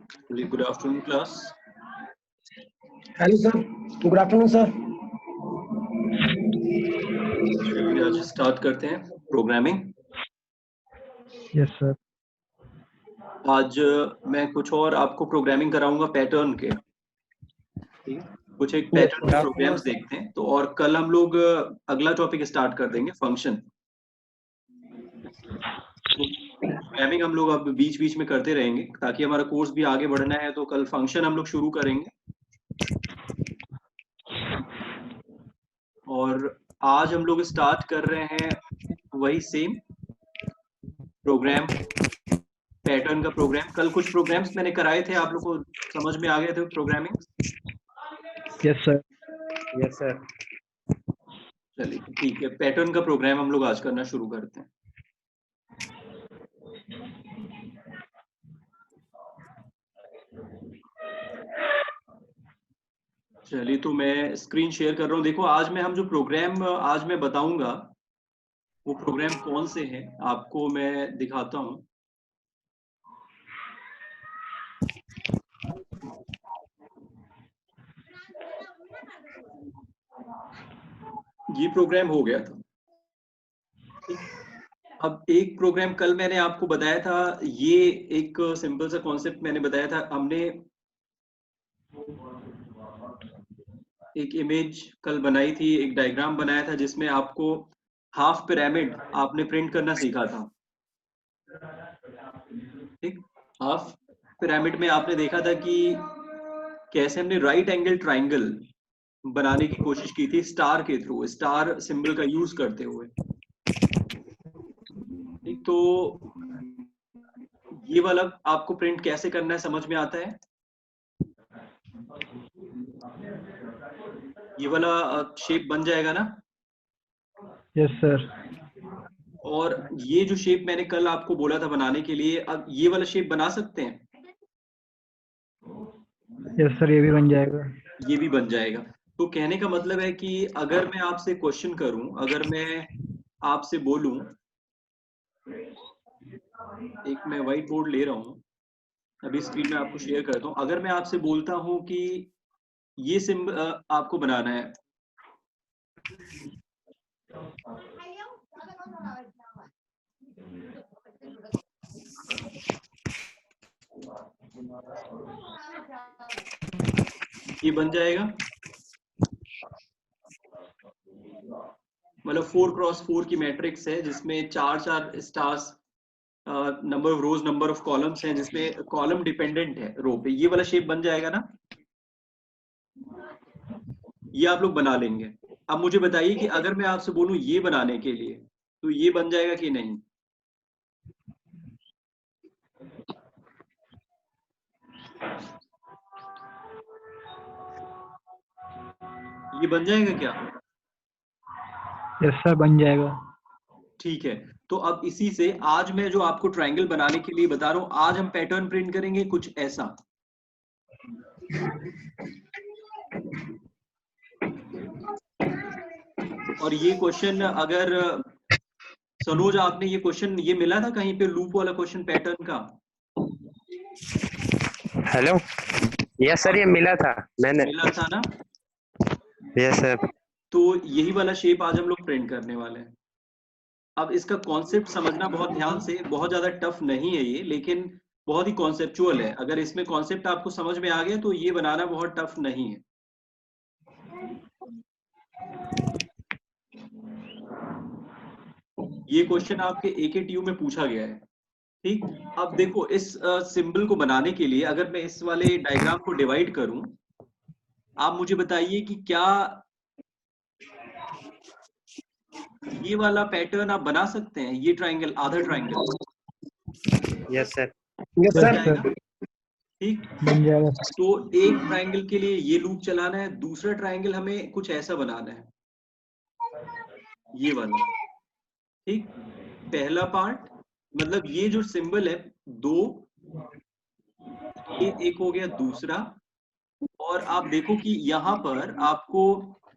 Good afternoon, class. Hello sir, good afternoon sir. चलिए आज start करते हैं प्रोग्रामिंग। Yes sir. आज मैं कुछ और आपको प्रोग्रामिंग कराऊंगा पैटर्न के। कुछ एक पैटर्न के प्रोग्राम्स देखते हैं तो, और कल हम लोग अगला टॉपिक स्टार्ट कर देंगे, फंक्शन। प्रोग्रामिंग हम लोग अब बीच बीच में करते रहेंगे ताकि हमारा कोर्स भी आगे बढ़ना है। तो कल फंक्शन हम लोग शुरू करेंगे और आज हम लोग स्टार्ट कर रहे हैं वही सेम प्रोग्राम, पैटर्न का प्रोग्राम। कल कुछ प्रोग्राम्स मैंने कराए थे, आप लोग को समझ में आ गए थे programming? Yes sir. Yes sir. चलिए ठीक है, पैटर्न का प्रोग्राम हम लोग आज करना शुरू करते हैं। चलिए तो मैं स्क्रीन शेयर कर रहा हूँ। देखो आज मैं जो प्रोग्राम आज मैं बताऊंगा वो प्रोग्राम कौन से हैं आपको मैं दिखाता हूँ। ये प्रोग्राम हो गया था। अब एक प्रोग्राम कल मैंने आपको बताया था, ये एक सिंपल सा कॉन्सेप्ट मैंने बताया था। हमने एक इमेज कल बनाई थी, एक डायग्राम बनाया था जिसमें आपको हाफ पिरामिड आपने प्रिंट करना सीखा था। ठीक, हाफ पिरामिड में आपने देखा था कि कैसे हमने राइट एंगल ट्राइंगल बनाने की कोशिश की थी स्टार के थ्रू, स्टार सिंबल का यूज करते हुए। ठीक, तो ये वाला आपको प्रिंट कैसे करना है समझ में आता है? ये वाला शेप बन जाएगा ना? Yes sir. और ये जो शेप मैंने कल आपको बोला था बनाने के लिए, अब ये वाला शेप बना सकते हैं? यस सर, ये भी बन जाएगा। ये भी बन जाएगा। तो कहने का मतलब है कि अगर मैं आपसे क्वेश्चन करूं, अगर मैं आपसे बोलूं, एक मैं व्हाइट बोर्ड ले रहा हूं, अभी स्क्रीन में आपको शेयर करता हूं। अगर मैं आपसे बोलता हूं कि ये सिंबल आपको बनाना है, ये बन जाएगा। मतलब 4x4 की मैट्रिक्स है जिसमें 4 stars, number of rose, number of columns हैं, जिसमें कॉलम डिपेंडेंट है रो पे। ये वाला शेप बन जाएगा ना? ये आप लोग बना लेंगे। अब मुझे बताइए कि अगर मैं आपसे बोलूं ये बनाने के लिए, तो ये बन जाएगा कि नहीं? ये बन जाएगा क्या? यस सर, बन जाएगा। ठीक है, तो अब इसी से आज मैं जो आपको ट्रायंगल बनाने के लिए बता रहा हूं, आज हम पैटर्न प्रिंट करेंगे कुछ ऐसा। और ये क्वेश्चन अगर सनोज आपने ये क्वेश्चन ये मिला था कहीं पे, लूप वाला क्वेश्चन पैटर्न का? हेलो। यस सर, ये मिला था मैंने। मिला था ना? Yes sir. तो यही वाला शेप आज हम लोग प्रिंट करने वाले हैं। अब इसका कॉन्सेप्ट समझना बहुत ध्यान से, बहुत ज्यादा टफ नहीं है ये, लेकिन बहुत ही कॉन्सेप्चुअल है। अगर इसमें कॉन्सेप्ट आपको समझ में आ गया तो ये बनाना बहुत टफ नहीं है। ये क्वेश्चन आपके AKTU में पूछा गया है। ठीक, अब देखो इस सिंबल को बनाने के लिए अगर मैं इस वाले डायग्राम को डिवाइड करूं, आप मुझे बताइए कि क्या ये वाला पैटर्न आप बना सकते हैं? ये ट्रायंगल, आधा ट्रायंगल। Yes sir. यस बन सर। जाएगा? ठीक, बन जाएगा। तो एक ट्रायंगल के लिए ये लूप चलाना है, दूसरा ट्रायंगल हमें कुछ ऐसा बनाना है, ये वाला। ठीक, पहला पार्ट मतलब ये जो सिंबल है दो, ये एक हो गया दूसरा। और आप देखो कि यहाँ पर आपको,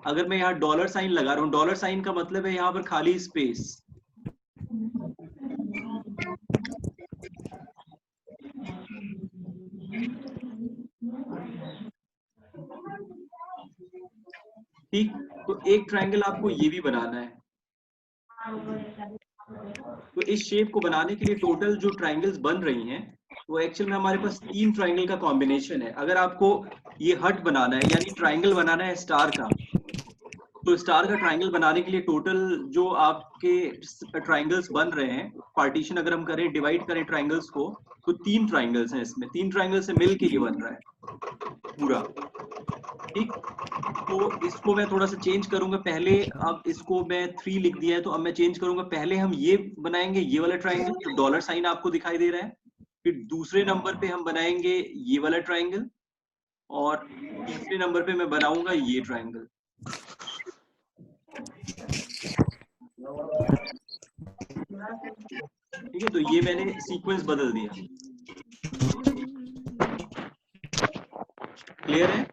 अगर मैं यहाँ डॉलर साइन लगा रहा हूँ, डॉलर साइन का मतलब है यहाँ पर खाली स्पेस। ठीक, तो एक ट्रायंगल आपको ये भी बनाना है। तो इस शेप को बनाने के लिए टोटल जो ट्रायंगल्स बन रही हैं वो एक्चुअल में हमारे पास 3 ट्रायंगल का कॉम्बिनेशन है। अगर आपको ये हट बनाना है यानी ट्रायंगल बनाना है स्टार का, तो स्टार का ट्रायंगल बनाने के लिए टोटल जो आपके ट्रायंगल्स बन रहे हैं, पार्टीशन अगर हम करें, डिवाइड करें ट्रायंगल्स को, तो 3 ट्रायंगल्स हैं इसमें, 3 ट्रायंगल से मिलके ये बन रहा है पूरा। ठीक, तो इसको मैं थोड़ा सा चेंज करूंगा पहले। अब इसको मैं 3 लिख दिया है, तो अब मैं चेंज करूंगा। पहले हम ये बनाएंगे, ये वाला ट्रायंगल जो डॉलर साइन आपको दिखाई दे रहा है। फिर दूसरे नंबर पे हम बनाएंगे ये वाला ट्रायंगल, और तीसरे नंबर पे मैं बनाऊंगा ये ट्रायंगल। ठीक है, तो ये मैंने सीक्वेंस बदल दिया। क्लियर है?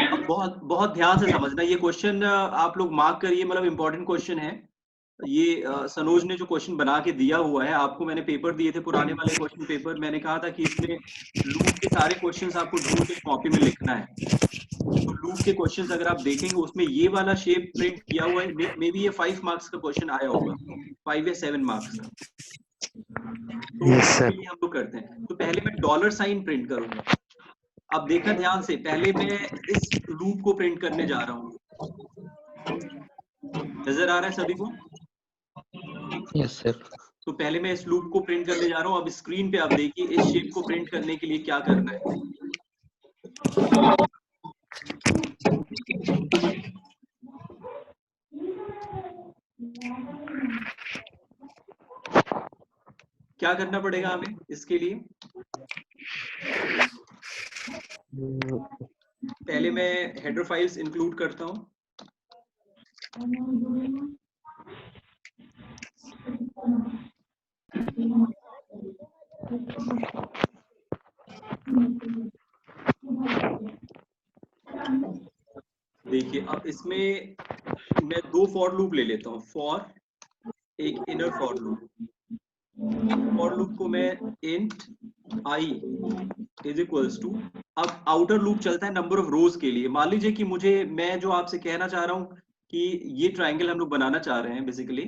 अब बहुत बहुत ध्यान से समझना, ये क्वेश्चन आप लोग मार्क करिए, मतलब इंपॉर्टेंट क्वेश्चन है ये। सनोज ने जो क्वेश्चन बना के दिया हुआ है आपको, मैंने पेपर दिए थे पुराने वाले क्वेश्चन पेपर, मैंने कहा था कि इसमें लूप के सारे क्वेश्चंस आपको ढूंढ के कॉपी में लिखना है। तो लूप के क्वेश्चंस अगर आप देखेंगे उसमें ये वाला शेप प्रिंट किया हुआ है, मे बी ये 5 मार्क्स का क्वेश्चन आया होगा, 5 या 7 मार्क्स का। तो ये हम लोग करते हैं। तो पहले मैं डॉलर साइन प्रिंट करूंगा। अब देखना ध्यान से, पहले मैं इस लूप को प्रिंट करने जा रहा हूँ। नजर आ रहा है सभी को? Yes sir. तो पहले मैं इस लूप को प्रिंट करने जा रहा हूँ। अब स्क्रीन पे आप देखिए इस शेप को प्रिंट करने के लिए क्या करना है। क्या करना पड़ेगा हमें इसके लिए? पहले मैं हेडर फाइल्स इंक्लूड करता हूँ। देखिए अब इसमें मैं 2 फॉर लूप ले लेता हूँ। फॉर, एक inner for loop. For loop को मैं int i is equals to, अब आउटर लूप चलता है नंबर ऑफ रोज के लिए। मान लीजिए कि मैं जो आपसे कहना चाह रहा हूँ कि ये ट्रायंगल हम लोग बनाना चाह रहे हैं बेसिकली।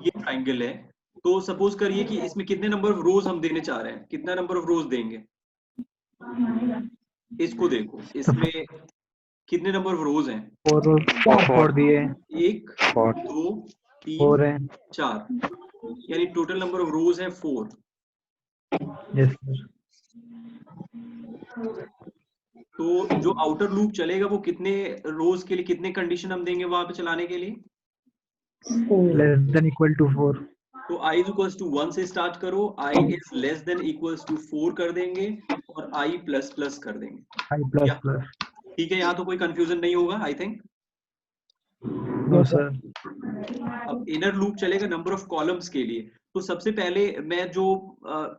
ये ट्रायंगल है, तो सपोज करिए कि इसमें कितने नंबर ऑफ रोज हम देने चाह रहे हैं, कितना नंबर ऑफ रोज देंगे। इसको देखो, इसमें कितने नंबर ऑफ रोज हैं? 4 दिए, 1 2 3 4 है। 4, यानी टोटल नंबर ऑफ रोज है 4। Yes sir. तो जो आउटर लूप चलेगा वो कितने रोज के लिए, कितने कंडीशन हम देंगे वहां पे चलाने के लिए? Less than equal to 4। तो i इज इक्वल्स टू 1 से स्टार्ट करो, i is less than equals to 4 कर देंगे, और i प्लस प्लस कर देंगे। I plus plus. ठीक है, यहाँ तो कोई कंफ्यूजन नहीं होगा आई थिंक। No sir. अब इनर लूप चलेगा नंबर ऑफ कॉलम्स के लिए। तो सबसे पहले मैं जो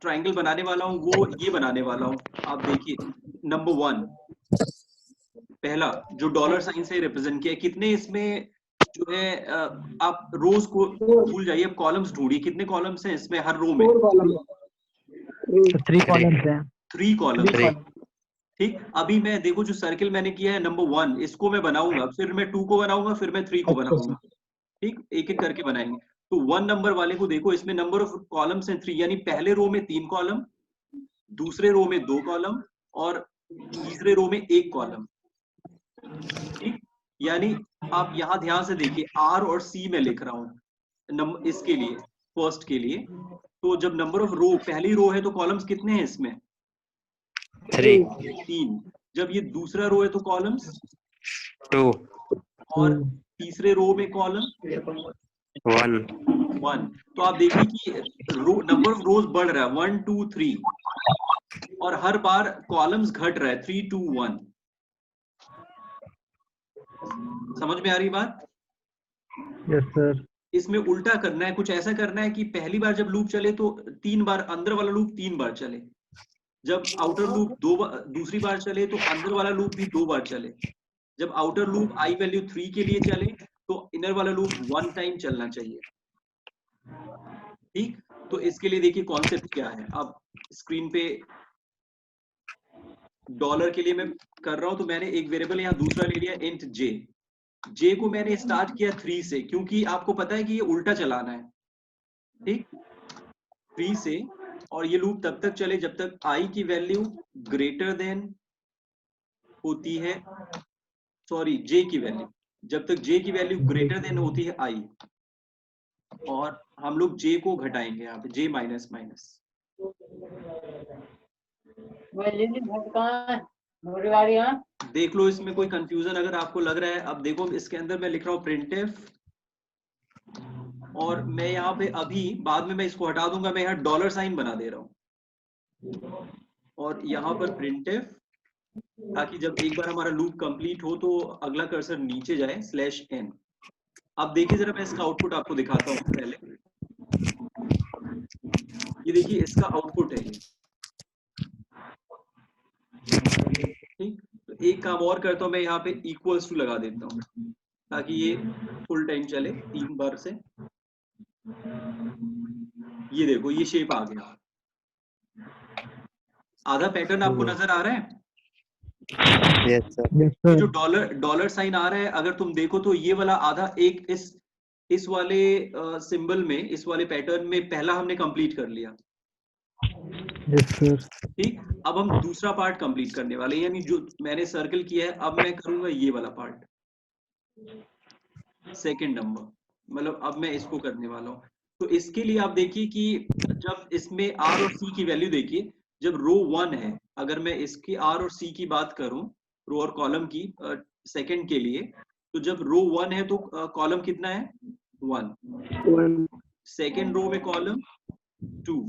ट्रायंगल बनाने वाला हूँ वो ये बनाने वाला हूँ। आप देखिए नंबर 1, पहला जो डॉलर साइन से रिप्रेजेंट किया है, कितने इसमें जो है आप रोज को भूल जाइए, अब कॉलम्स ढूंढिए, कितने कॉलम्स हैं इसमें हर रो में? 3 कॉलम्स हैं। 3 कॉलम्स। ठीक, अभी मैं देखो जो सर्किल मैंने किया है नंबर 1, इसको मैं बनाऊंगा, फिर मैं 2 को बनाऊंगा, फिर मैं 3 को बनाऊंगा। ठीक, एक एक करके बनाएंगे। तो 1 नंबर वाले को देखो, इसमें नंबर ऑफ कॉलम्स हैं 3, यानी पहले रो में 3 कॉलम, दूसरे रो में 2 कॉलम, और तीसरे रो में 1 कॉलम। ठीक, यानी आप यहाँ ध्यान से देखिए, R और C में लिख रहा हूँ इसके लिए, फर्स्ट के लिए। तो जब नंबर ऑफ रो, पहली रो है तो कॉलम्स कितने हैं इसमें? 3। जब ये दूसरा रो है तो कॉलम्स 2, और तीसरे रो में कॉलम 1। तो आप देखिए कि नंबर ऑफ रोज बढ़ रहा है 1 2 3, और हर बार कॉलम्स घट रहा है 3 2 1। समझ में आ रही बात? Yes sir. इसमें उल्टा करना है, कुछ ऐसा करना है कि पहली बार जब लूप चले तो 3 बार, अंदर वाला लूप 3 बार चले। जब आउटर लूप दूसरी बार चले तो अंदर वाला लूप भी 2 बार चले। जब आउटर लूप i वैल्यू 3 के लिए चले तो इनर वाला लूप 1 टाइम चलना चाहिए। ठीक, तो इसके लिए देखिए कॉन्सेप्ट क्या है। अब स्क्रीन पे डॉलर के लिए मैं कर रहा हूं, तो मैंने एक वेरिएबल यहाँ दूसरा ले लिया इंट जे। जे को मैंने स्टार्ट किया 3 से, क्योंकि आपको पता है कि ये उल्टा चलाना है। ठीक, 3 से, और ये लूप तब तक चले जब तक आई की वैल्यू ग्रेटर देन होती है, सॉरी जे की वैल्यू, जब तक जे की वैल्यू ग्रेटर देन होती है आई, और हम लोग जे को घटाएंगे यहाँ पे, जे माइनस माइनस। देख लो इसमें कोई कंफ्यूजन अगर आपको लग रहा है। अब देखो इसके अंदर मैं लिख रहा हूँ प्रिंटफ, और मैं यहाँ पे अभी बाद में मैं इसको हटा दूंगा, मैं यहाँ डॉलर साइन बना दे रहा हूँ, और यहाँ पर प्रिंटफ, ताकि जब एक बार हमारा लूप कंप्लीट हो तो अगला कर्सर नीचे जाए /n। अब देखिए जरा, मैं इसका आउटपुट आपको दिखाता हूँ पहले। ये देखिए इसका आउटपुट है ये। ठीक, तो एक काम और करता हूँ, मैं यहाँ पे इक्वल्स टू लगा देता हूँ, ताकि ये फुल टाइम चले 3 बार से। ये देखो ये शेप आ गया। आधा पैटर्न आपको नजर आ रहा है? Yes sir. यस ये सर। जो डॉलर साइन आ रहा है, अगर तुम देखो तो ये वाला आधा एक इस वाले सिंबल में, इस वाले पैटर्न में पहला हमने कंप्लीट कर लिया। Yes sir. ठीक, अब हम दूसरा पार्ट कंप्लीट करने वाले हैं, यानी जो मैंने सर्कल किया है अब मैं करूंगा ये वाला पार्ट, सेकंड नंबर, मतलब अब मैं इसको करने वाला हूं। तो इसके लिए आप देखिए कि जब इसमें आर और सी की वैल्यू देखिए, जब रो 1 है, अगर मैं इसकी आर और सी की बात करूं, रो और कॉलम की सेकंड के लिए, तो जब रो 1 है तो कॉलम कितना है 1, सेकंड रो में कॉलम 2,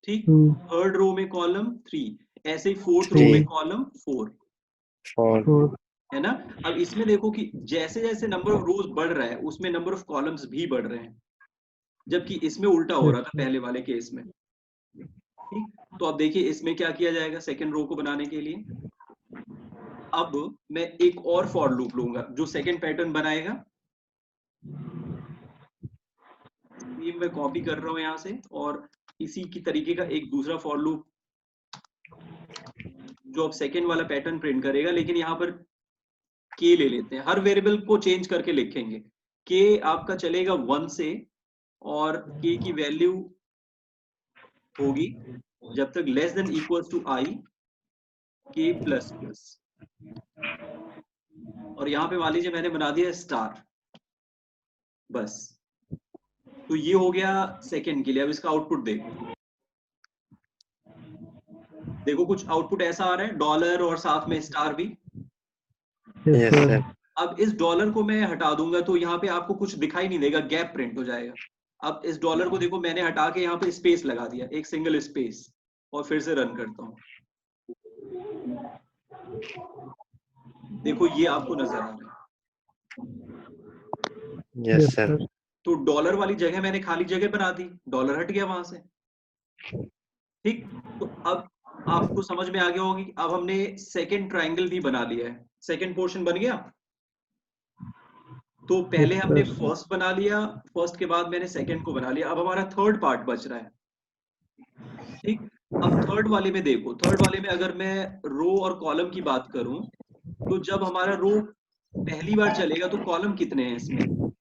ठीक, थर्ड रो में कॉलम 3, ऐसे ही फोर्थ रो में कॉलम 4, है ना। अब इसमें देखो कि जैसे जैसे नंबर ऑफ रोज बढ़ रहा है उसमें नंबर ऑफ कॉलम्स भी बढ़ रहे हैं, जबकि इसमें उल्टा हो रहा था पहले वाले केस में। ठीक, तो अब देखिए इसमें क्या किया जाएगा सेकंड रो को बनाने के लिए। अब मैं एक और फॉर लूप लूंगा जो सेकंड पैटर्न बनाएगा। ये मैं कॉपी कर रहा हूं यहां से, और इसी की तरीके का एक दूसरा फॉर लूप जो अब सेकंड वाला पैटर्न प्रिंट करेगा, लेकिन यहाँ पर के ले लेते हैं, हर वेरिएबल को चेंज करके लिखेंगे। के आपका चलेगा 1 से, और के की वैल्यू होगी जब तक लेस देन इक्वल्स टू आई के प्लस प्लस, और यहाँ पे मान लीजिए मैंने बना दिया स्टार, बस। तो ये हो गया सेकंड के लिए। अब इसका आउटपुट देखो, देखो कुछ आउटपुट ऐसा आ रहा है, डॉलर और साथ में स्टार भी। Yes sir. अब इस डॉलर को मैं हटा दूंगा तो यहाँ पे आपको कुछ दिखाई नहीं देगा, गैप प्रिंट हो जाएगा। अब इस डॉलर को देखो मैंने हटा के यहाँ पे स्पेस लगा दिया, एक सिंगल स्पेस, और फिर से रन करता हूँ। देखो ये आपको नजर आ रहा है। Yes sir. तो डॉलर वाली जगह मैंने खाली जगह बना दी, डॉलर हट गया वहां से। ठीक, तो अब आपको समझ में आ गया होगी। अब हमने सेकंड ट्रायंगल भी बना लिया है, सेकंड पोर्शन बन गया। तो पहले हमने फर्स्ट बना लिया, फर्स्ट के बाद मैंने सेकंड को बना लिया। अब हमारा थर्ड पार्ट बच रहा है। ठीक, अब थर्ड वाले में देखो, थर्ड वाले में अगर मैं रो और कॉलम की बात करूं, तो जब हमारा रो पहली बार चलेगा तो कॉलम कितने हैं इसमें?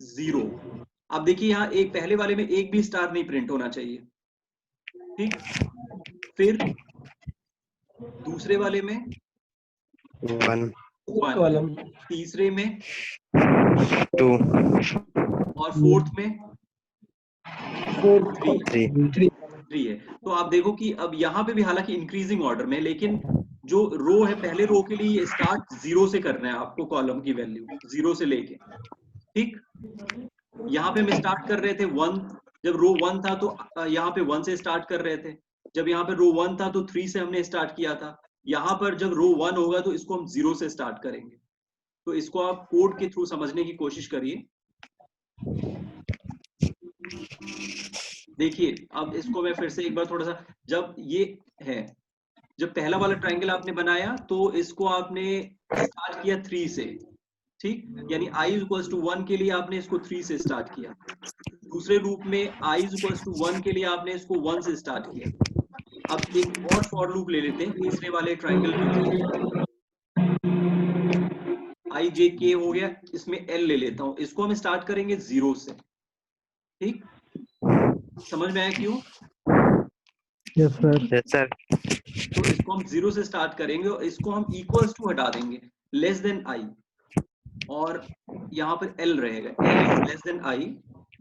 0। अब देखिए यहाँ एक पहले वाले में एक भी स्टार नहीं प्रिंट होना चाहिए। ठीक, फिर दूसरे वाले में 1, तीसरे में 2, और फोर्थ में 3 है। तो आप देखो कि अब यहाँ पे भी हालांकि इंक्रीजिंग ऑर्डर में, लेकिन जो रो है पहले रो के लिए स्टार्ट 0 से करना है आपको, कॉलम की वैल्यू 0 से लेके। ठीक, यहाँ पे हम स्टार्ट कर रहे थे 1, जब रो 1 था तो यहाँ पे 1 से स्टार्ट कर रहे थे। जब यहाँ पे रो 1 था तो 3 से हमने स्टार्ट किया था। यहाँ पर जब रो 1 होगा तो इसको हम 0 से स्टार्ट करेंगे। तो इसको आप कोड के थ्रू समझने की कोशिश करिए। देखिए अब इसको मैं फिर से एक बार थोड़ा सा, जब ये है, जब पहला वाला ट्रायंगल आपने बनाया तो इसको आपने स्टार्ट किया 3 से। ठीक, यानी i = 1 के लिए आपने इसको 3 से स्टार्ट किया। दूसरे लूप में i = 1 के लिए आपने इसको 1 से स्टार्ट किया। अब एक और फॉर लूप ले लेते हैं तीसरे वाले ट्रायंगल में, i j k हो गया, इसमें l ले लेता हूं, इसको हम स्टार्ट करेंगे 0 से। ठीक, समझ में आया क्यों? Yes sir. Yes sir. तो इसको हम 0 से स्टार्ट करेंगे और इसको हम इक्वल्स टू हटा देंगे, लेस देन i, और यहाँ पर l रहेगा, l is less then i,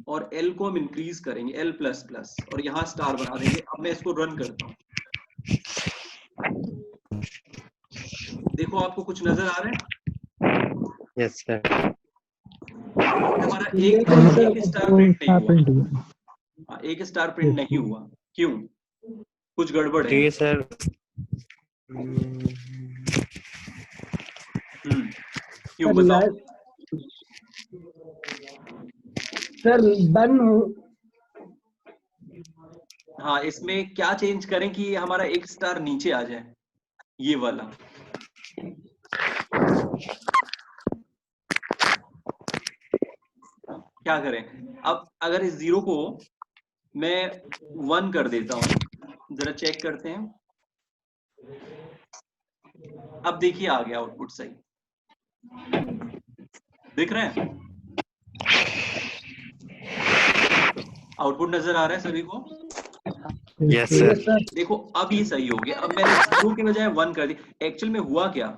और l को हम इंक्रीज करेंगे l प्लस प्लस, और यहाँ स्टार बना देंगे। अब मैं इसको रन करता हूँ, देखो आपको कुछ नजर आ रहा है? Yes sir. हमारा एक स्टार प्रिंट नहीं हुआ, एक स्टार प्रिंट नहीं हुआ, क्यों? कुछ गड़बड़ है? ठीक है सर। क्यों बताओ? सर डन हो। हाँ, इसमें क्या चेंज करें कि हमारा एक स्टार नीचे आ जाए, ये वाला। क्या करें? अब अगर इस 0 को मैं 1 कर देता हूं, जरा चेक करते हैं। अब देखिए आ गया आउटपुट सही, दिख रहा है? आउटपुट नजर आ रहा है सभी को? Yes sir. देखो अब ये सही हो गया। अब मैंने 0 के बजाय 1 कर दिया। एक्चुअल में हुआ क्या,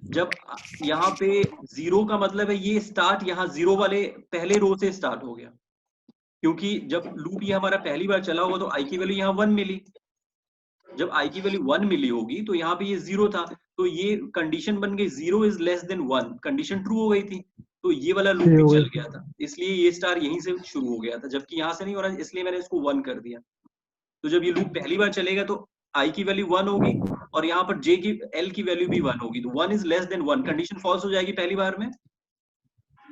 जब यहाँ पे 0 का मतलब है ये स्टार्ट यहाँ 0 वाले पहले रो से स्टार्ट हो गया, क्योंकि जब लूप ये हमारा पहली बार चला होगा तो i की वैल्यू यहाँ 1 मिली। जब i की वैल्यू 1 मिली होगी तो यहाँ पे ये 0 था, तो ये कंडीशन बन गई 0 is less than 1, condition true हो गई थी, तो ये वाला लूप भी चल गया था, इसलिए ये स्टार यहीं से शुरू हो गया था, जबकि यहाँ से नहीं हो रहा, इसलिए मैंने इसको 1 कर दिया। तो जब ये लूप पहली बार चलेगा तो i की वैल्यू 1 होगी और यहाँ पर j की l की वैल्यू भी 1 होगी, तो 1 is less than 1, condition false हो जाएगी पहली बार में।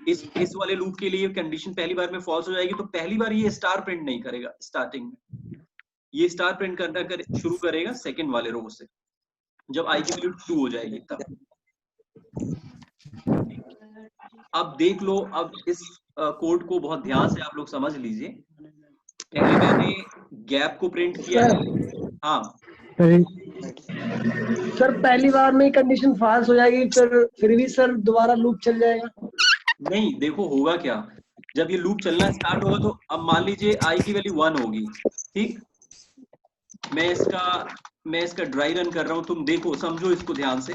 इस वाले लूप के लिए कंडीशन पहली बार में फॉल्स हो जाएगी, तो पहली बार ये स्टार प्रिंट नहीं करेगा स्टार्टिंग में, ये स्टार प्रिंट करना शुरू करेगा सेकंड वाले रो से, जब i की वैल्यू 2 हो जाएगी तब। अब देख लो, अब इस कोड को बहुत ध्यान से आप लोग समझ लीजिए। पहले मैंने गैप को प्रिंट किया है। हाँ सर, पहली बार में कंडीशन फॉल्स हो जाएगी, फिर भी सर दोबारा लूप चल जाएगा? नहीं, देखो होगा क्या, जब ये लूप चलना स्टार्ट होगा तो अब मान लीजिए i की वैल्यू 1 होगी, ठीक। मैं इसका ड्राई रन कर रहा हूं, तुम देखो समझो इसको ध्यान से।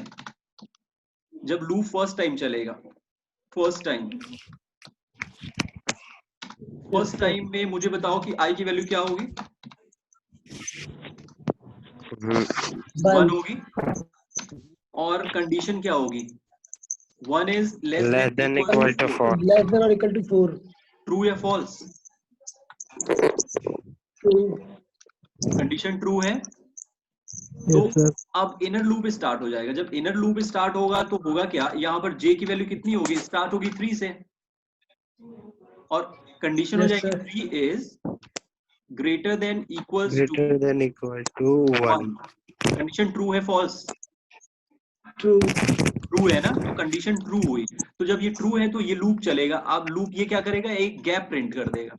जब लूप फर्स्ट टाइम चलेगा, फर्स्ट टाइम में मुझे बताओ कि i की वैल्यू क्या होगी? 1 होगी, और कंडीशन क्या होगी? 1 is less than equal to 4, less than और इक्वल टू 4। ट्रू या फॉल्स? कंडीशन ट्रू है, तो अब इनर लूप स्टार्ट हो जाएगा। जब इनर लूप स्टार्ट होगा तो होगा क्या, यहाँ पर j की वैल्यू कितनी होगी? स्टार्ट होगी 3 से, और कंडीशन हो जाएगी 3 is greater than equal to 1। Condition true है फॉल्स? ट्रू है ना, तो कंडीशन ट्रू हुई। तो जब ये ट्रू है तो ये लूप चलेगा। अब लूप ये क्या करेगा, एक गैप प्रिंट कर देगा,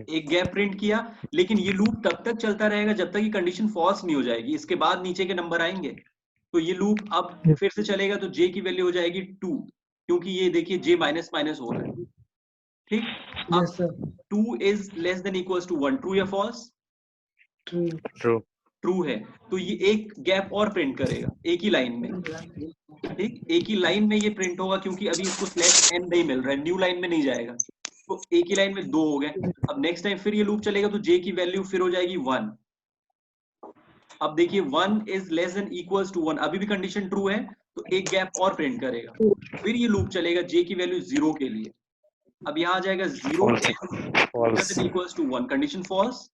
एक गैप प्रिंट किया, लेकिन ये लूप तब तक चलता रहेगा जब तक ये कंडीशन फॉल्स नहीं हो जाएगी, इसके बाद नीचे के नंबर आएंगे। तो ये लूप अब फिर से चलेगा, तो j की वैल्यू हो जाएगी 2, क्योंकि ये देखिए j माइनस माइनस हो रहा है, ठीक। अब 2 is less than equals to 1, true या फॉल्स? ट्रू है, तो ये एक गैप और प्रिंट करेगा एक ही लाइन में, ठीक। एक ही लाइन में ये प्रिंट होगा, क्योंकि अभी इसको स्लैश n नहीं मिल रहा है, न्यू लाइन में नहीं जाएगा, तो एक ही लाइन में 2 हो गए। अब नेक्स्ट टाइम फिर ये लूप चलेगा तो j की वैल्यू फिर हो जाएगी 1। अब देखिए 1 is less than equals to 1, अभी भी कंडीशन ट्रू है, तो एक गैप और प्रिंट करेगा, फिर ये लूप चलेगा j की वैल्यू 0 के लिए। अब यहाँ आ जाएगा 0 इक्वल्स टू 1, कंडीशन फॉल्स।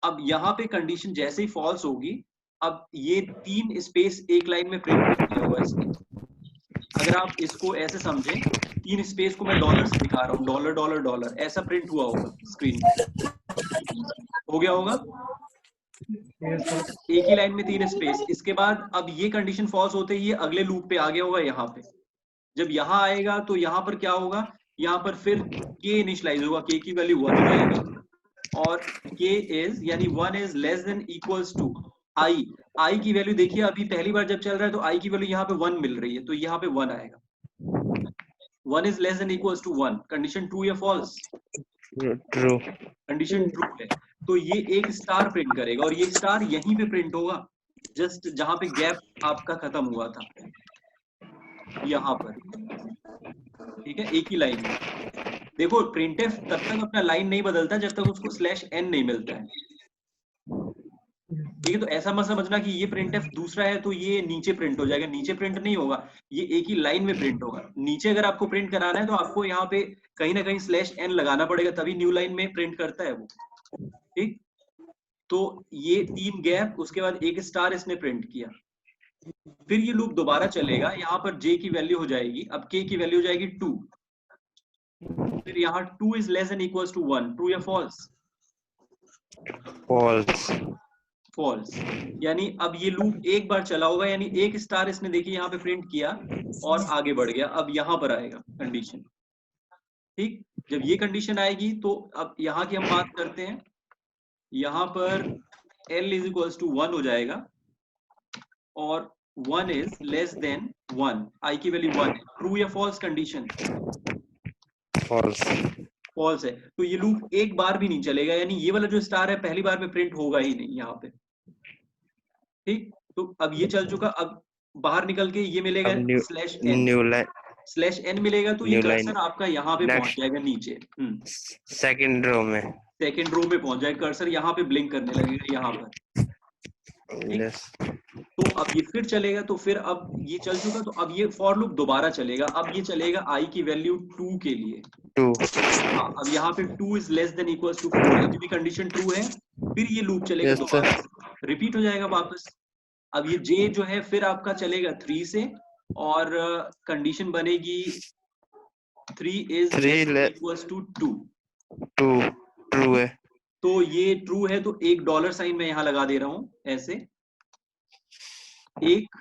अब यहाँ पे कंडीशन जैसे ही फॉल्स होगी, अब ये 3 स्पेस एक लाइन में प्रिंट किया हुआ है। अगर आप इसको ऐसे समझें, 3 स्पेस को मैं डॉलर से दिखा रहा हूँ, डॉलर डॉलर डॉलर, ऐसा प्रिंट हुआ होगा स्क्रीन पे, हो गया होगा एक ही लाइन में 3 स्पेस। इसके बाद अब ये कंडीशन फॉल्स होते ही ये अगले लूप पे आ गया होगा यहाँ पे। जब यहाँ आएगा तो यहाँ पर क्या होगा, यहाँ पर फिर k इनिशियलाइज होगा, k की वैल्यू 1 हो जाएगी और k इज यानी 1 is less than equals to i की वैल्यू देखिए अभी पहली बार जब चल रहा है तो i की वैल्यू यहाँ पे 1 मिल रही है तो यहाँ पे 1 आएगा। 1 is less than equals to 1, condition true या फॉल्स? ट्रू। कंडीशन ट्रू है तो ये एक स्टार प्रिंट करेगा और ये स्टार यहीं पे प्रिंट होगा, जस्ट जहां पे गैप आपका खत्म हुआ था, यहाँ पर। ठीक है, एक ही लाइन में। देखो प्रिंटफ तब तक अपना लाइन नहीं बदलता जब तक उसको /n नहीं मिलता है। ठीक है, तो ऐसा मत समझना कि ये प्रिंटफ दूसरा है तो ये नीचे प्रिंट हो जाएगा, नीचे प्रिंट नहीं होगा, ये एक ही लाइन में प्रिंट होगा। नीचे अगर आपको प्रिंट कराना है तो आपको यहाँ पे कहीं ना कहीं /n लगाना पड़ेगा, तभी न्यू लाइन में प्रिंट करता है वो। ठीक, तो ये 3 गैप, उसके बाद एक स्टार इसने प्रिंट किया, फिर ये लूप दोबारा चलेगा, यहाँ पर j की वैल्यू हो जाएगी, अब k की वैल्यू हो जाएगी 2, फिर यहाँ 2 is less than equals to 1, true या फॉल्स? फॉल्स। फॉल्स, यानी अब ये लूप एक बार चला होगा, यानी एक स्टार इसने देखिए यहाँ पे प्रिंट किया और आगे बढ़ गया, अब यहाँ पर आएगा कंडीशन। ठीक, जब ये कंडीशन आएगी तो अब यहाँ की हम बात करते हैं, यहाँ पर l इज इक्वल्स टू 1 हो जाएगा और 1 इज लेस देन 1, i की वैल्यू 1 है, ट्रू या फॉल्स कंडीशन? फॉल्स। फॉल्स है, तो ये लूप एक बार भी नहीं चलेगा, यानी ये वाला जो स्टार है पहली बार में प्रिंट होगा ही नहीं यहाँ पे। ठीक, तो अब ये चल चुका, अब बाहर निकल के ये मिलेगा /n, न्यू लाइन, /n मिलेगा तो ये New line. कर्सर आपका यहाँ पे Next. पहुंच जाएगा नीचे, सेकंड रो में। सेकंड रो में पहुंच जाएगा, कर्सर यहाँ पे ब्लिंक करने लगेगा यहाँ पर। यस। तो अब ये फिर चलेगा, तो फिर अब ये चल चुका, तो अब ये फॉर लूप दोबारा चलेगा, अब ये चलेगा i की वैल्यू 2 के लिए। 2। हाँ, अब यहाँ पे 2 is less than equals to 4, अभी भी कंडीशन ट्रू है, फिर ये लूप चलेगा Yes, दोबारा, रिपीट हो जाएगा वापस। अब ये j जो है फिर आपका चलेगा 3 से और कंडीशन बनेगी 3 इज इक्वल्स टू 2। 2 ट्रू है, तो ये ट्रू है तो एक $साइन मैं यहाँ लगा दे रहा हूँ ऐसे, एक,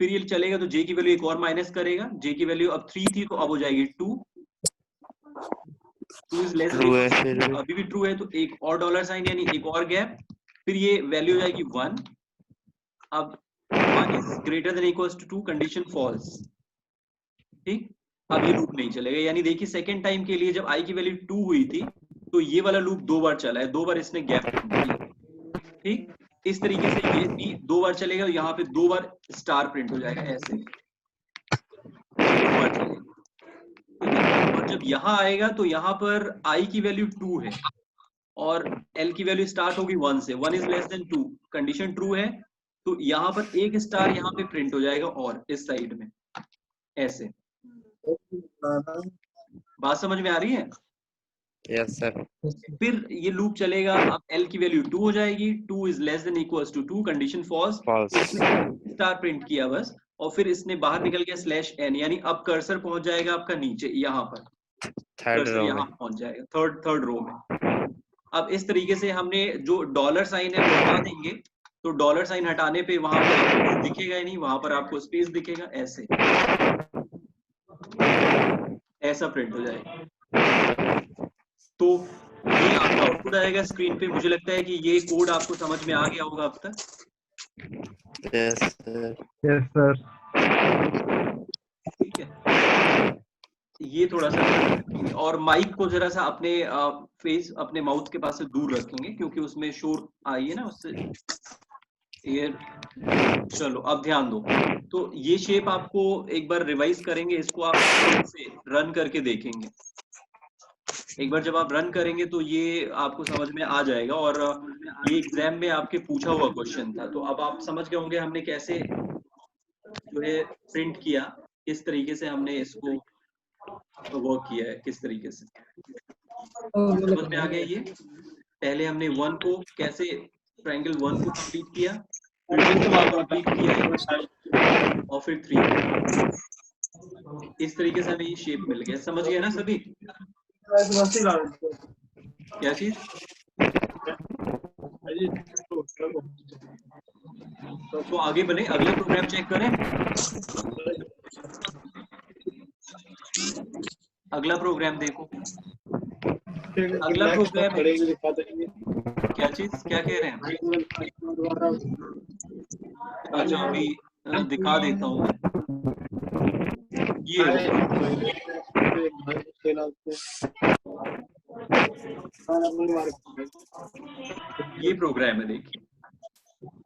फिर ये चलेगा तो j की वैल्यू एक और माइनस करेगा, j की वैल्यू अब 3 थी तो अब हो जाएगी 2, 2 इज लेस ट्रू है, फिर भी अभी भी ट्रू है तो एक और $साइन यानी एक और गैप, फिर ये वैल्यू हो जाएगी 1, अब 1 is greater than equals to 2, condition false. ठीक, अब ये लूप नहीं चलेगा, यानी देखिए सेकंड टाइम के लिए जब i की वैल्यू 2 हुई थी तो ये वाला लूप 2 बार चला है, 2 बार इसने गैप किया। ठीक, इस तरीके से ये भी 2 बार चलेगा, तो यहाँ पे 2 बार स्टार प्रिंट हो जाएगा ऐसे, 2 बार चलेगा। ठीक है, और जब यहाँ आएगा तो यहाँ पर i की वैल्यू 2 है और l की वैल्यू स्टार्ट होगी 1 से, 1 is less then 2, condition true है, तो यहाँ पर एक स्टार यहाँ पे प्रिंट हो जाएगा और इस साइड में ऐसे। बात समझ में आ रही है? Yes sir. फिर ये लूप चलेगा, अब l की वैल्यू 2 हो जाएगी, 2 is less than equals to 2, condition false, star print किया बस, और फिर इसने बाहर निकल गया /n, यानी अब कर्सर पहुंच जाएगा आपका नीचे, यहाँ पर थर्ड रो में, यहाँ पहुंच जाएगा थर्ड रो में। अब इस तरीके से हमने जो $साइन है वो हटा देंगे, तो $साइन हटाने पे वहां पर दिखेगा ही नहीं, वहां पर आपको स्पेस दिखेगा ऐसे, ऐसा प्रिंट हो जाएगा। तो ये आपका आउटपुट आएगा स्क्रीन पे। मुझे लगता है कि ये कोड आपको समझ में आ गया होगा अब तक। Yes sir. Yes sir. ठीक है, ये थोड़ा सा, और माइक को जरा सा अपने फेस, अपने माउथ के पास से दूर रखेंगे क्योंकि उसमें शोर आई है ना, उससे ये। चलो अब ध्यान दो, तो ये शेप आपको एक बार रिवाइज करेंगे, इसको आप से रन करके देखेंगे। एक बार जब आप रन करेंगे तो ये आपको समझ में आ जाएगा, और ये एग्जाम में आपके पूछा हुआ क्वेश्चन था, तो अब आप समझ गए होंगे हमने कैसे जो है प्रिंट किया, किस तरीके से हमने इसको वर्क किया है, किस तरीके से समझ में आ गया। ये पहले हमने 1 को कैसे, ट्रायंगल 1 को कंप्लीट किया, फिर 2 को कंप्लीट किया और फिर 3, इस तरीके से हमें ये शेप मिल गया। समझ गए ना सभी? क्या चीज? तो आगे बने, अगला प्रोग्राम चेक करें। अगला प्रोग्राम देखो। अगला प्रोग्राम है, क्या चीज, क्या कह रहे हैं? अच्छा अभी दिखा देता हूँ मैं। ये ये प्रोग्राम है, देखिए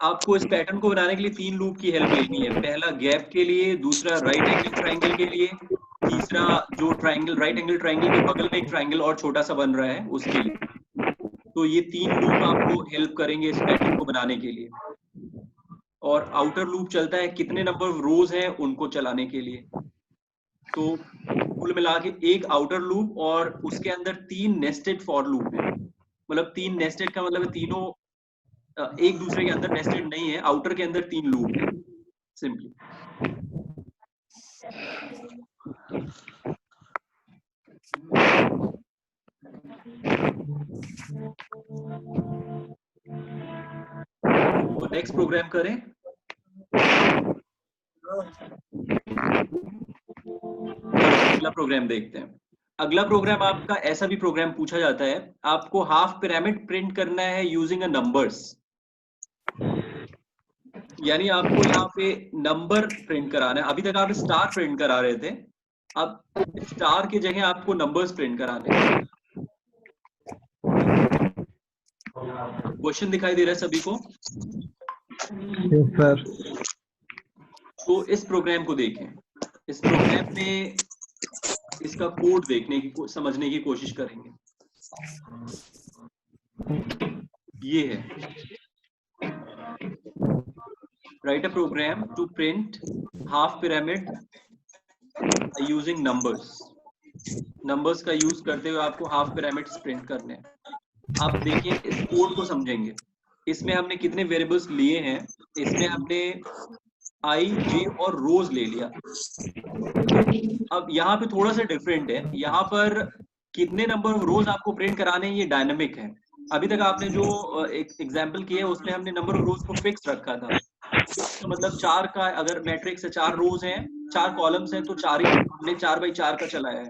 आपको इस पैटर्न को बनाने के लिए 3 लूप की हेल्प लेनी है। पहला गैप के लिए, दूसरा राइट एंगल ट्रायंगल के लिए, तीसरा जो ट्रायंगल, राइट एंगल ट्रायंगल के बगल में एक ट्रायंगल और छोटा सा बन रहा है उसके लिए। तो ये 3 लूप आपको हेल्प करेंगे इस पैटर्न को बनाने के लिए। और आउटर लूप चलता है कितने नंबर ऑफ रोज हैं उनको चलाने के लिए। तो कुल मिला के एक आउटर लूप और उसके अंदर 3 नेस्टेड फॉर लूप है। मतलब 3 नेस्टेड का मतलब तीनों एक दूसरे के अंदर नेस्टेड नहीं है, आउटर के अंदर 3 लूप है सिंपली। तो नेक्स्ट प्रोग्राम करें। अगला प्रोग्राम देखते हैं। अगला प्रोग्राम आपका ऐसा भी प्रोग्राम पूछा जाता है, आपको हाफ पिरामिड प्रिंट करना है यूजिंग अ नंबर्स। यानी आपको यहाँ पे नंबर प्रिंट कराना है। अभी तक आप स्टार प्रिंट करा रहे थे, अब स्टार की जगह आपको नंबर्स प्रिंट कराने हैं। क्वेश्चन दिखाई दे रहा है सभी को? Yes sir. तो इस प्रोग्राम को देखें। इस प्रोग्राम में इसका कोड देखने की, समझने की कोशिश करेंगे। ये है, write a program to print half pyramid using numbers। Numbers का यूज करते हुए आपको हाफ पिरामिड्स प्रिंट करने हैं। आप देखिए इस कोड को समझेंगे। इसमें हमने कितने वेरिएबल्स लिए हैं, इसमें हमने आई, जे और रोज ले लिया। अब यहाँ पे थोड़ा सा डिफरेंट है, यहाँ पर कितने नंबर ऑफ रोज आपको प्रिंट कराने हैं ये डायनामिक है। अभी तक आपने जो एक एग्जाम्पल किया है उसमें हमने नंबर ऑफ रोज को फिक्स रखा था। तो मतलब 4 का, अगर मैट्रिक्स है 4 रोज हैं, 4 कॉलम्स हैं, तो 4 ही हमने 4x4 का चलाया है।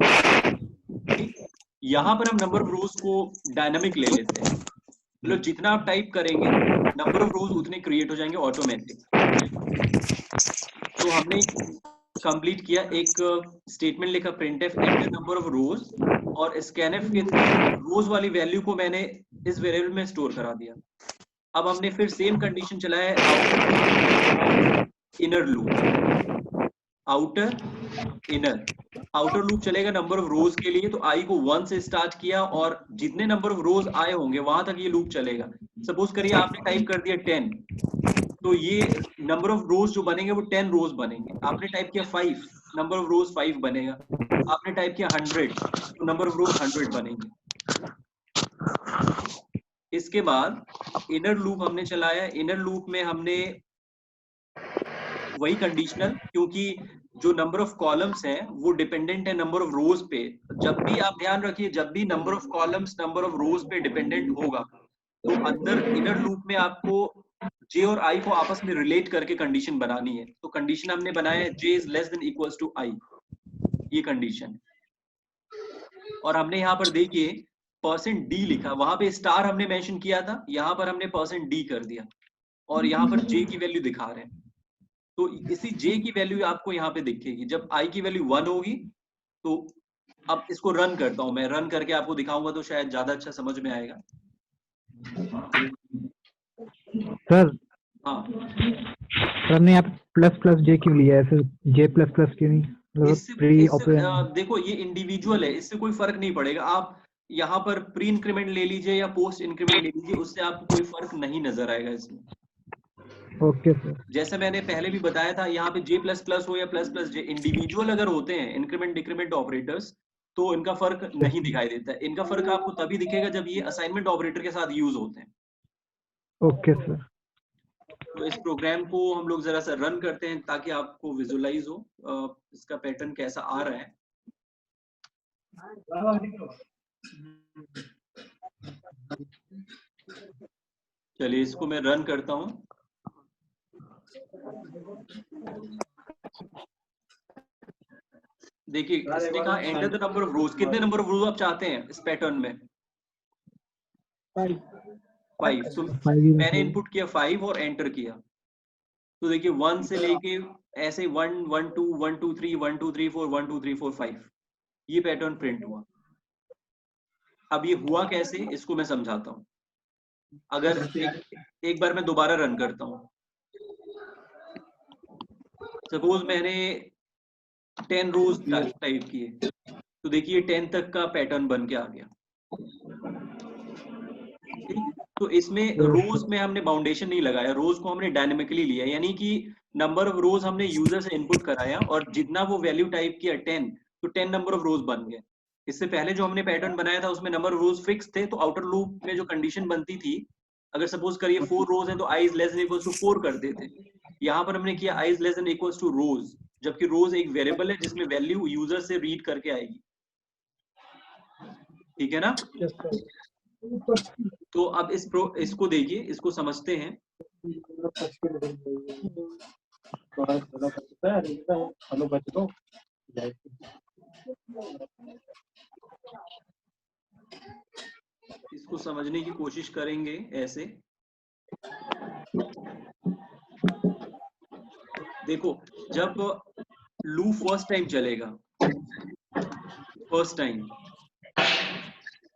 ठीक, यहाँ पर हम नंबर ऑफ रोज को डायनामिक ले लेते हैं। मतलब जितना आप टाइप करेंगे नंबर ऑफ रोज उतने क्रिएट हो जाएंगे ऑटोमेटिक। तो हमने कंप्लीट किया, एक स्टेटमेंट लिखा printf एंटर नंबर ऑफ रोज, और scanf के रोज वाली वैल्यू को मैंने इस वेरिएबल में स्टोर करा दिया। अब हमने फिर सेम कंडीशन चलाया है inner loop, outer inner. Outer loop चलेगा नंबर ऑफ रोज के लिए, तो आई को 1 से स्टार्ट किया और जितने नंबर ऑफ रोज आए होंगे वहां तक ये लूप चलेगा। सपोज करिए आपने टाइप कर दिया 10, तो ये नंबर ऑफ रोज जो बनेंगे वो 10 रोज बनेंगे। आपने टाइप किया 5, नंबर ऑफ रोज 5 बनेगा। आपने टाइप किया 100, तो नंबर ऑफ रोज 100 बनेंगे। इसके बाद इनर लूप हमने चलाया। इनर लूप में हमने वही कंडीशनल, क्योंकि जो नंबर ऑफ कॉलम्स हैं वो डिपेंडेंट है नंबर ऑफ रोज पे। जब भी आप ध्यान रखिए, जब भी number of columns number of रोज पे डिपेंडेंट होगा, तो अंदर इनर लूप में आपको जे और आई को आपस में रिलेट करके कंडीशन बनानी है। तो कंडीशन हमने बनाया है j is less than equals to i, ये कंडीशन। और हमने यहाँ पर देखिए %d लिखा, वहां पे स्टार हमने मेंशन किया था, यहाँ पर हमने %d कर दिया और यहाँ पर j की वैल्यू दिखा रहे हैं। तो इसी j की वैल्यू आपको यहाँ पे दिखेगी जब i की वैल्यू 1 होगी। तो अब इसको रन करता हूं मैं, रन करके आपको दिखाऊंगा तो शायद ज्यादा अच्छा समझ में आएगा। सर हाँ, सर ने यहाँ प्लस प्लस जे क्यों लिया है, फिर जे प्लस प्लस क्यों नहीं? इससे प्री इससे ऑपरेंड। देखो ये इंडिविजुअल है, इससे कोई फर्क नहीं पड़ेगा। आप यहाँ पर प्री इंक्रीमेंट ले लीजिए या पोस्ट इंक्रीमेंट ले लीजिए, उससे आपको कोई फर्क नहीं नजर आएगा इसमें। Okay sir. जैसे मैंने पहले भी बताया था, यहाँ पे जे प्लस प्लस हो या प्लस प्लस जे, इंडिविजुअल अगर होते हैं इंक्रीमेंट डिक्रीमेंट ऑपरेटर्स, तो इनका फर्क नहीं दिखाई देता है। इनका फर्क आपको तभी दिखेगा जब ये असाइनमेंट ऑपरेटर के साथ यूज होते हैं। Okay sir. तो इस प्रोग्राम को हम लोग जरा सा रन करते हैं ताकि आपको विजुअलाइज हो इसका पैटर्न कैसा आ रहा है। चलिए इसको मैं रन करता हूं। देखिए इसने कहा एंटर द नंबर ऑफ रोज, कितने नंबर ऑफ रोज आप चाहते हैं इस पैटर्न में? 5। तो मैंने इनपुट किया 5 और एंटर किया, तो देखिए 1 से लेके ऐसे 1 1 2 1 2 3 1 2 3 4 1 2 3 4 5 ये पैटर्न प्रिंट हुआ। अब ये हुआ कैसे, इसको मैं समझाता हूँ। अगर एक बार मैं दोबारा रन करता हूँ, सपोज मैंने 10 रोज टाइप किए, तो देखिए 10 तक का पैटर्न बन के आ गया। ठीक, तो इसमें रोज में हमने बाउंडेशन नहीं लगाया, रोज को हमने डायनेमिकली लिया, यानी कि नंबर ऑफ रोज हमने यूजर से इनपुट कराया और जितना वो वैल्यू टाइप किया 10, तो 10 नंबर ऑफ रोज बन गए। इससे पहले जो हमने पैटर्न बनाया था उसमें नंबर ऑफ रोज फिक्स थे, तो आउटर लूप में जो कंडीशन बनती थी, अगर सपोज करिए 4 रोज है तो i is less than equals to 4 कर देते। यहाँ पर हमने किया i is less than equals to rows, जबकि रोज एक वेरिएबल है जिसमें वैल्यू यूजर से रीड करके आएगी। ठीक है ना? तो अब इसको देखिए, इसको समझते हैं। इसको समझने की कोशिश करेंगे ऐसे। देखो जब लूप फर्स्ट टाइम चलेगा, फर्स्ट टाइम,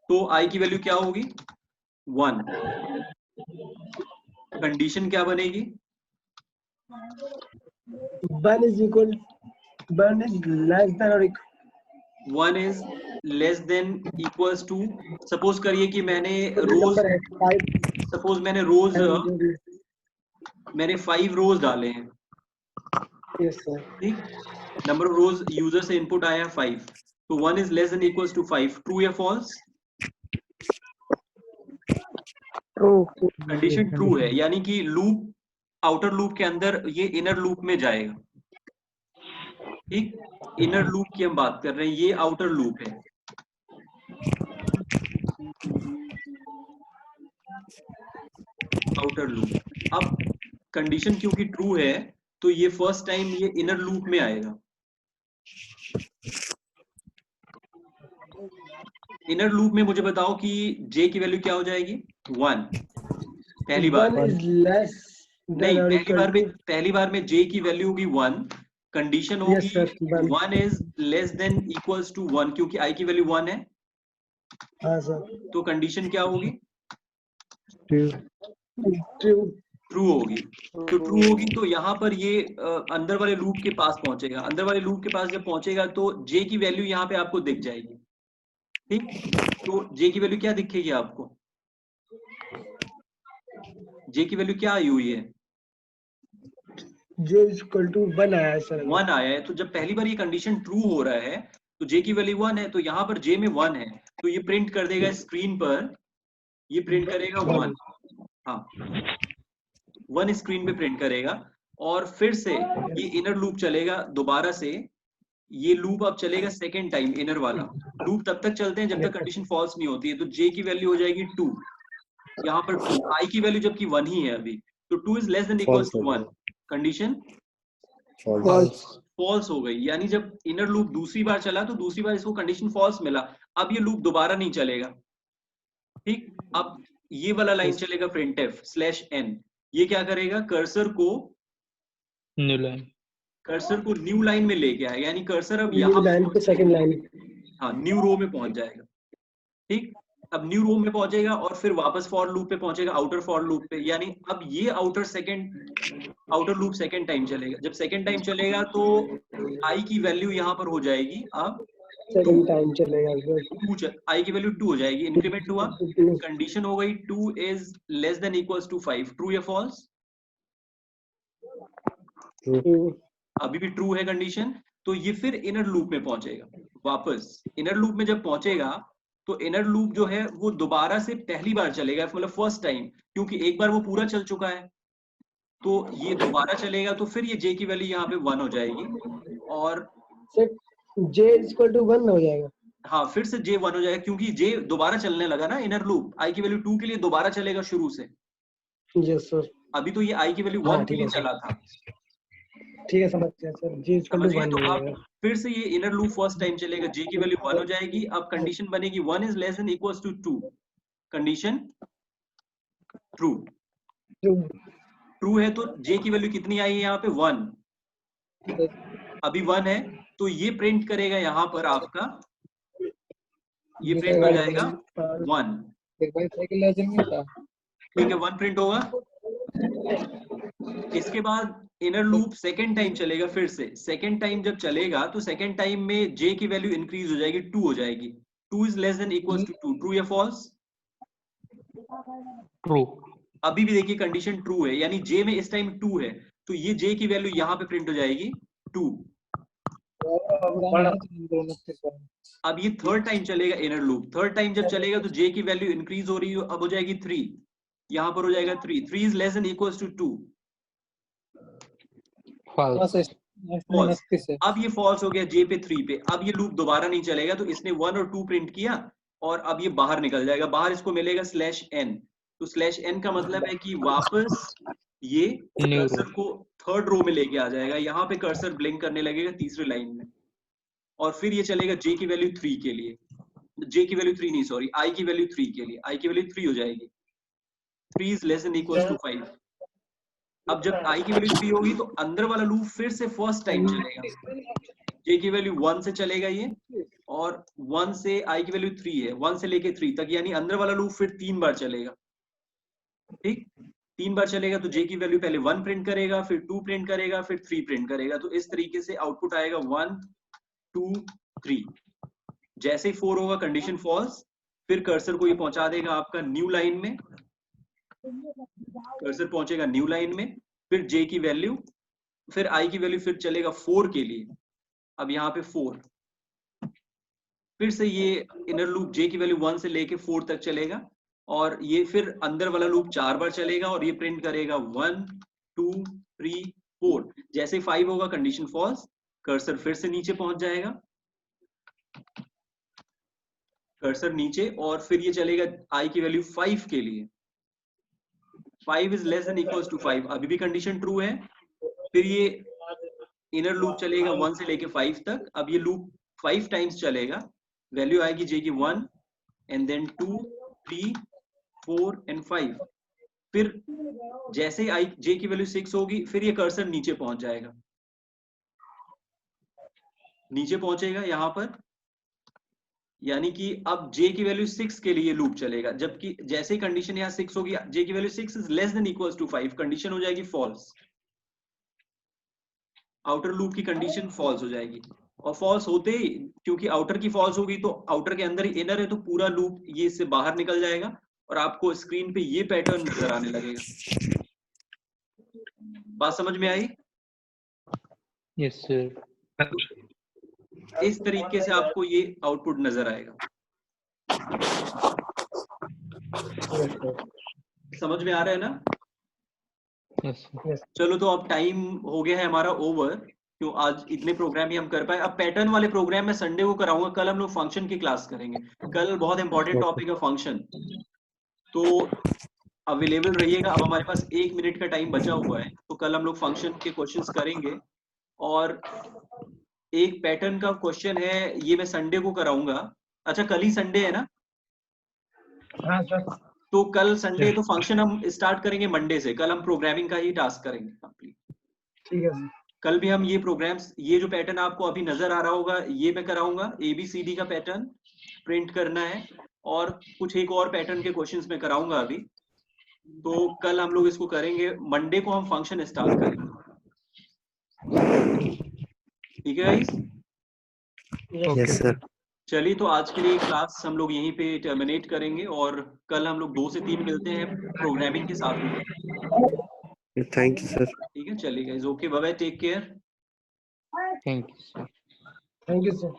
तो i की वैल्यू क्या होगी? 1। कंडीशन क्या बनेगी? 1 is less than equals to, suppose करिए कि मैंने रोज, सपोज मैंने 5 रोज डाले हैं। ठीक, नंबर ऑफ रोज यूजर से इनपुट आया 5, तो 1 is less than equals to 5, true या फॉल्स? ट्रू। कंडीशन ट्रू है, यानी कि लूप, आउटर लूप के अंदर ये इनर लूप में जाएगा। ठीक, इनर लूप की हम बात कर रहे हैं, ये आउटर लूप है। Outer loop. अब कंडीशन क्योंकि ट्रू है, तो ये फर्स्ट टाइम ये इनर लूप में आएगा। इनर लूप में मुझे बताओ कि j की वैल्यू क्या हो जाएगी? 1 पहली बार। नहीं, पहली बार में j की वैल्यू होगी 1, कंडीशन होगी 1 is less than equals to 1, क्योंकि i की वैल्यू 1 है। हाँ सर। तो कंडीशन क्या होगी? ट्रू होगी। तो ट्रू होगी तो यहाँ पर ये अंदर वाले लूप के पास पहुंचेगा। अंदर वाले लूप के पास जब पहुंचेगा तो j की वैल्यू यहाँ पे आपको दिख जाएगी। ठीक, तो j की वैल्यू क्या दिखेगी आपको? j की वैल्यू क्या आई हुई है? j इक्वल टू 1 आया है सर। 1 आया है। तो जब पहली बार ये कंडीशन ट्रू हो रहा है तो j की वैल्यू 1 है, तो यहाँ पर j में 1 है, तो ये प्रिंट कर देगा स्क्रीन पर, ये प्रिंट करेगा 1। हाँ, 1 स्क्रीन पे प्रिंट करेगा। और फिर से ये इनर लूप चलेगा दोबारा से, ये लूप अब चलेगा सेकेंड टाइम, इनर वाला लूप तब तक चलते हैं जब तक कंडीशन फॉल्स नहीं होती है। तो j की वैल्यू हो जाएगी 2, यहाँ पर 2, i की वैल्यू जबकि 1 ही है अभी, तो 2 is less than equals to 1, condition false हो गई। यानी जब इनर लूप दूसरी बार चला तो दूसरी बार इसको कंडीशन फॉल्स मिला, अब ये लूप दोबारा नहीं चलेगा। ठीक, अब ये वाला लाइन चलेगा printf/n, ये क्या करेगा? कर्सर को न्यू लाइन में लेके आएगा, यानी कर्सर अब यहाँ पे सेकंड लाइन, हाँ न्यू रो में पहुंच जाएगा। ठीक, अब न्यू रो में पहुंचेगा और फिर वापस फॉर लूप पे पहुंचेगा, आउटर फॉर लूप पे। यानी अब ये आउटर लूप सेकंड टाइम चलेगा। जब सेकंड टाइम चलेगा तो i की वैल्यू यहाँ पर हो जाएगी अब सेकंड टाइम चलेगा, i की वैल्यू 2 हो जाएगी, इंक्रीमेंट हुआ, कंडीशन हो गई 2 is less than equals to 5, true या फॉल्स? अभी भी ट्रू है कंडीशन। तो ये फिर इनर लूप में पहुंचेगा वापस। इनर लूप में जब पहुंचेगा तो इनर लूप जो है वो दोबारा से पहली बार चलेगा, मतलब फर्स्ट टाइम, क्योंकि एक बार वो पूरा चल चुका है, तो ये दोबारा चलेगा। तो फिर ये j की वैल्यू यहाँ पे 1 हो जाएगी और j इक्वल टू 1 हो जाएगा। हाँ, फिर से j 1 हो जाएगा क्योंकि j दोबारा चलने लगा ना। इनर लूप i की वैल्यू 2 के लिए दोबारा चलेगा शुरू से। Yes sir. अभी तो ये i की वैल्यू 1 के लिए चला था। ठीक है, समझ गया सर। जी इक्वल टू समझिए। 1 तो हो अब जाएगा। फिर से ये इनर लूप फर्स्ट टाइम चलेगा, j की वैल्यू 1 हो जाएगी। अब कंडीशन बनेगी 1 is less than equals to 2, condition true. True है तो j की वैल्यू कितनी आई है यहाँ पे 1, अभी 1 है तो ये प्रिंट करेगा यहाँ पर आपका, ये प्रिंट हो जाएगा 1, ठीक है 1 प्रिंट होगा। इसके बाद इनर लूप सेकेंड टाइम चलेगा, फिर से सेकेंड टाइम जब चलेगा तो सेकेंड टाइम में j की वैल्यू इंक्रीज हो जाएगी, 2 हो जाएगी। 2 is less than equals to 2, true या फॉल्स? ट्रू। अभी भी देखिए कंडीशन ट्रू है, यानी j में इस टाइम 2 है तो ये j की वैल्यू यहाँ पे प्रिंट हो जाएगी 2। अब ये थर्ड टाइम चलेगा इनर लूप, थर्ड टाइम जब चलेगा तो j की वैल्यू इंक्रीज हो रही है, अब हो जाएगी 3, यहाँ पर हो जाएगा 3, 3 is less than equals to 2, false. False. अब ये फॉल्स हो गया j पे 3 पे, अब ये लूप दोबारा नहीं चलेगा, तो इसने 1 और 2 प्रिंट किया और अब ये बाहर निकल जाएगा, बाहर इसको मिलेगा /n, तो /n का मतलब है कि वापस ये कर्सर को थर्ड रो में लेके आ जाएगा, यहाँ पे कर्सर ब्लिंक करने लगेगा तीसरी लाइन में, और फिर ये चलेगा j की वैल्यू 3 के लिए, j की वैल्यू 3 नहीं सॉरी i की वैल्यू 3 के लिए, i की वैल्यू 3 हो जाएगी, 3 is less than equals to 5। अब जब i की वैल्यू 3 होगी तो अंदर वाला लूप फिर से फर्स्ट टाइम चलेगा, j की वैल्यू 1 से चलेगा ये, और 1 से i की वैल्यू 3 है, 1 से लेके 3 तक, यानी अंदर वाला लूप फिर 3 बार चलेगा, ठीक 3 बार चलेगा तो j की वैल्यू पहले 1 प्रिंट करेगा, फिर 2 प्रिंट करेगा, फिर 3 प्रिंट करेगा, तो इस तरीके से आउटपुट आएगा 1 2 3। जैसे ही 4 होगा कंडीशन फॉल्स, फिर कर्सर को ये पहुंचा देगा आपका न्यू लाइन में, कर्सर पहुंचेगा न्यू लाइन में, फिर j की वैल्यू, फिर i की वैल्यू फिर चलेगा 4 के लिए, अब यहाँ पे 4, फिर से ये इनर लूप j की वैल्यू 1 से लेके 4 तक चलेगा, और ये फिर अंदर वाला लूप 4 बार चलेगा और ये प्रिंट करेगा 1 2 3 4। जैसे 5 होगा कंडीशन फॉल्स, कर्सर फिर से नीचे पहुंच जाएगा, कर्सर नीचे, और फिर ये चलेगा i की वैल्यू 5 के लिए, 5 is less than equals to 5, अभी भी कंडीशन ट्रू है। फिर ये इनर लूप चलेगा 1 से लेके 5 तक, अब ये लूप 5 टाइम्स चलेगा, वैल्यू आएगी j की 1 एंड देन 2 3 4 एंड 5। फिर जैसे ही i j की वैल्यू 6 होगी, फिर ये कर्सर नीचे पहुंच जाएगा, नीचे पहुंचेगा यहाँ पर, यानी कि अब j की वैल्यू 6 के लिए लूप चलेगा, जबकि जैसे ही कंडीशन यहाँ 6 होगी, j की value 6 is less than equals to 5, condition हो जाएगी फॉल्स, आउटर लूप की कंडीशन फॉल्स हो जाएगी, और फॉल्स होते ही, क्योंकि आउटर की फॉल्स होगी तो आउटर के अंदर ही इनर है, तो पूरा लूप ये इससे बाहर निकल जाएगा और आपको स्क्रीन पे ये पैटर्न नजर आने लगेगा। बात समझ में आई? Yes sir. इस तरीके से आपको ये आउटपुट नजर आएगा, समझ में आ रहा है ना? यस। चलो तो अब टाइम हो गया है हमारा ओवर, क्यों आज इतने प्रोग्राम ही हम कर पाए। अब पैटर्न वाले प्रोग्राम मैं संडे को कराऊंगा, कल हम लोग फंक्शन की क्लास करेंगे, कल बहुत इंपॉर्टेंट टॉपिक है फंक्शन, तो अवेलेबल रहिएगा। अब हमारे पास 1 मिनट का टाइम बचा हुआ है, तो कल हम लोग फंक्शन के क्वेश्चंस करेंगे, और एक पैटर्न का क्वेश्चन है, ये मैं संडे को कराऊंगा। अच्छा कल ही संडे है ना? हाँ सर। तो कल संडे, तो फंक्शन हम स्टार्ट करेंगे मंडे से, कल हम प्रोग्रामिंग का ही टास्क करेंगे कंप्लीट। ठीक है सर। कल भी हम ये प्रोग्राम्स, ये जो पैटर्न आपको अभी नजर आ रहा होगा, ये मैं कराऊंगा, ABCD का पैटर्न प्रिंट करना है, और कुछ एक और पैटर्न के क्वेश्चंस में कराऊंगा अभी, तो कल हम लोग इसको करेंगे, मंडे को हम फंक्शन स्टार्ट करेंगे, ठीक है गाइस? Yes sir. चलिए तो आज के लिए क्लास हम लोग यहीं पे टर्मिनेट करेंगे, और कल हम लोग 2 से 3 मिलते हैं प्रोग्रामिंग के साथ में, थैंक यू सर। ठीक है? चलिए guys, okay, bye bye, take care. Thank you sir. Thank you sir.